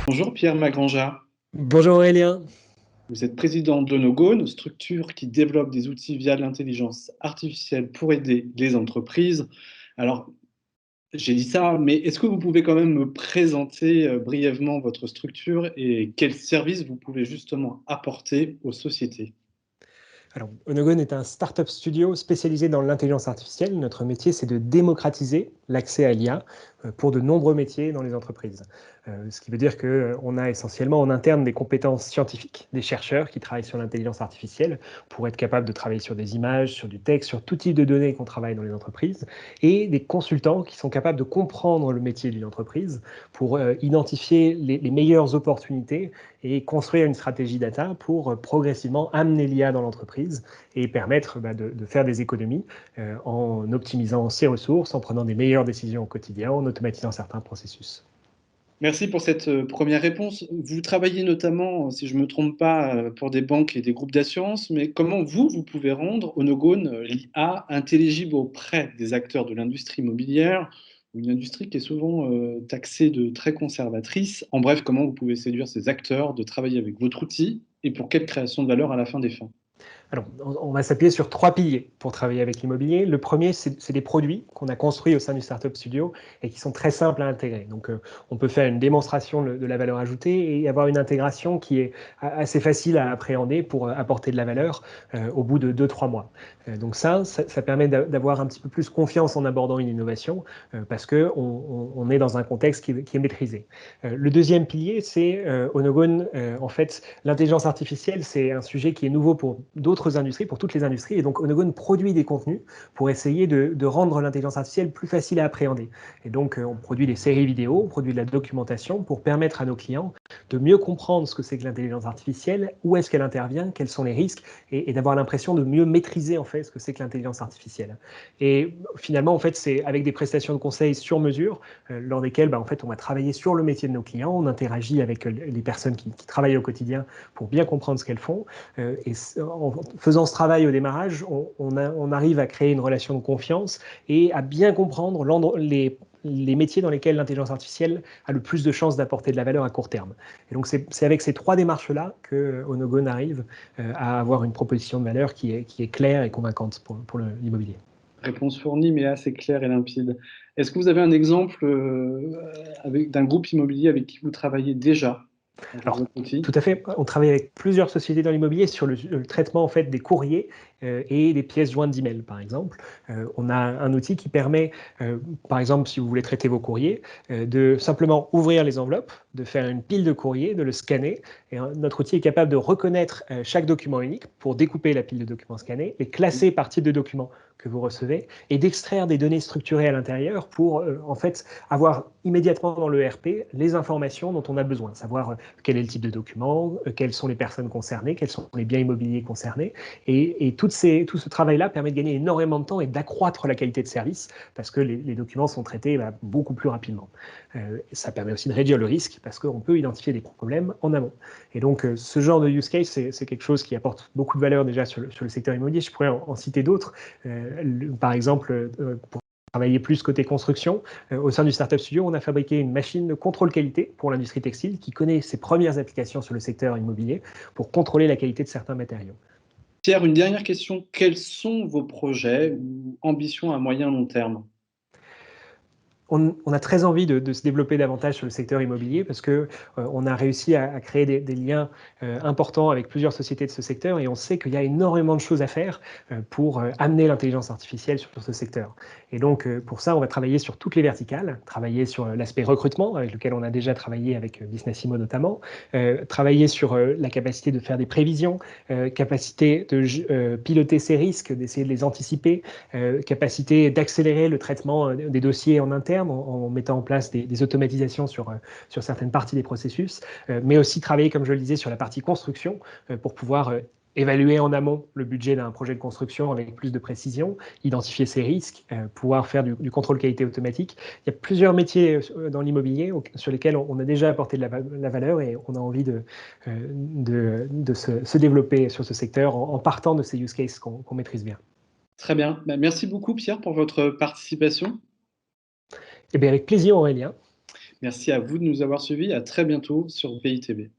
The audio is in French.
Bonjour Pierre Magranja, Bonjour Aurélien. vous êtes président d'Onogone, structure qui développe des outils via l'intelligence artificielle pour aider les entreprises. Alors, j'ai dit ça, mais est-ce que vous pouvez quand même me présenter brièvement votre structure et quels services vous pouvez justement apporter aux sociétés? Alors, Onogon est un startup studio spécialisé dans l'intelligence artificielle. Notre métier, c'est de démocratiser l'accès à l'IA pour de nombreux métiers dans les entreprises. Ce qui veut dire qu'on a essentiellement en interne des compétences scientifiques, des chercheurs qui travaillent sur l'intelligence artificielle pour être capables de travailler sur des images, sur du texte, sur tout type de données qu'on travaille dans les entreprises, et des consultants qui sont capables de comprendre le métier d'une entreprise pour identifier les meilleures opportunités et construire une stratégie data pour progressivement amener l'IA dans l'entreprise et permettre de faire des économies en optimisant ses ressources, en prenant des meilleures décisions au quotidien, en automatisant certains processus. Merci pour cette première réponse. Vous travaillez notamment, si je ne me trompe pas, pour des banques et des groupes d'assurance, mais comment vous pouvez rendre Onogone, l'IA, intelligible auprès des acteurs de l'industrie immobilière, une industrie qui est souvent taxée de très conservatrice. En bref, comment vous pouvez séduire ces acteurs de travailler avec votre outil et pour quelle création de valeur à la fin des fins? Alors, on va s'appuyer sur trois piliers pour travailler avec l'immobilier. Le premier, c'est des produits qu'on a construits au sein du Startup Studio et qui sont très simples à intégrer. Donc, on peut faire une démonstration de la valeur ajoutée et avoir une intégration qui est assez facile à appréhender pour apporter de la valeur au bout de 2-3 mois. Donc ça permet d'avoir un petit peu plus confiance en abordant une innovation parce qu'on est dans un contexte qui est maîtrisé. Le deuxième pilier, c'est Onogon. En fait, l'intelligence artificielle, c'est un sujet qui est nouveau pour d'autres industries, pour toutes les industries. Et donc, Onogon produit des contenus pour essayer de rendre l'intelligence artificielle plus facile à appréhender. Et donc, on produit des séries vidéo, on produit de la documentation pour permettre à nos clients de mieux comprendre ce que c'est que l'intelligence artificielle, où est-ce qu'elle intervient, quels sont les risques, et d'avoir l'impression de mieux maîtriser en fait ce que c'est que l'intelligence artificielle. Et finalement, en fait, c'est avec des prestations de conseil sur mesure, lors desquelles en fait, on va travailler sur le métier de nos clients, on interagit avec les personnes qui travaillent au quotidien pour bien comprendre ce qu'elles font. Et en faisant ce travail au démarrage, on arrive à créer une relation de confiance et à bien comprendre les métiers dans lesquels l'intelligence artificielle a le plus de chances d'apporter de la valeur à court terme. Et donc, c'est avec ces trois démarches-là que Onogon arrive à avoir une proposition de valeur qui est claire et convaincante pour l'immobilier. Réponse fournie, mais assez claire et limpide. Est-ce que vous avez un exemple d'un groupe immobilier avec qui vous travaillez déjà avec Alors, votre outil? tout à fait. On travaille avec plusieurs sociétés dans l'immobilier sur le traitement en fait, des courriers et des pièces jointes d'email, par exemple. On a un outil qui permet, par exemple, si vous voulez traiter vos courriers, de simplement ouvrir les enveloppes, de faire une pile de courriers, de le scanner. Et notre outil est capable de reconnaître chaque document unique pour découper la pile de documents scannés, les classer par type de document que vous recevez et d'extraire des données structurées à l'intérieur pour en fait avoir immédiatement dans le ERP les informations dont on a besoin, savoir quel est le type de document, quelles sont les personnes concernées, quels sont les biens immobiliers concernés. Et tout ce travail-là permet de gagner énormément de temps et d'accroître la qualité de service parce que les documents sont traités beaucoup plus rapidement. Ça permet aussi de réduire le risque parce qu'on peut identifier des problèmes en amont. Et donc, ce genre de use case, c'est quelque chose qui apporte beaucoup de valeur déjà sur le secteur immobilier. Je pourrais en citer d'autres. Par exemple, pour travailler plus côté construction. Au sein du Startup Studio, on a fabriqué une machine de contrôle qualité pour l'industrie textile qui connaît ses premières applications sur le secteur immobilier pour contrôler la qualité de certains matériaux. Pierre, une dernière question. Quels sont vos projets ou ambitions à moyen long terme? On a très envie de se développer davantage sur le secteur immobilier parce que on a réussi à créer des liens importants avec plusieurs sociétés de ce secteur et on sait qu'il y a énormément de choses à faire pour amener l'intelligence artificielle sur ce secteur. Et donc pour ça, on va travailler sur toutes les verticales, travailler sur l'aspect recrutement avec lequel on a déjà travaillé avec Businessimo notamment, travailler sur la capacité de faire des prévisions, capacité de piloter ces risques, d'essayer de les anticiper, capacité d'accélérer le traitement des dossiers en interne en mettant en place des automatisations sur certaines parties des processus, mais aussi travailler, comme je le disais, sur la partie construction pour pouvoir évaluer en amont le budget d'un projet de construction avec plus de précision, identifier ses risques, pouvoir faire du contrôle qualité automatique. Il y a plusieurs métiers dans l'immobilier sur lesquels on a déjà apporté de la valeur et on a envie de se développer sur ce secteur en partant de ces use cases qu'on maîtrise bien. Très bien. Merci beaucoup, Pierre, pour votre participation. Eh bien, avec plaisir, Aurélien. Merci à vous de nous avoir suivis. À très bientôt sur PITB.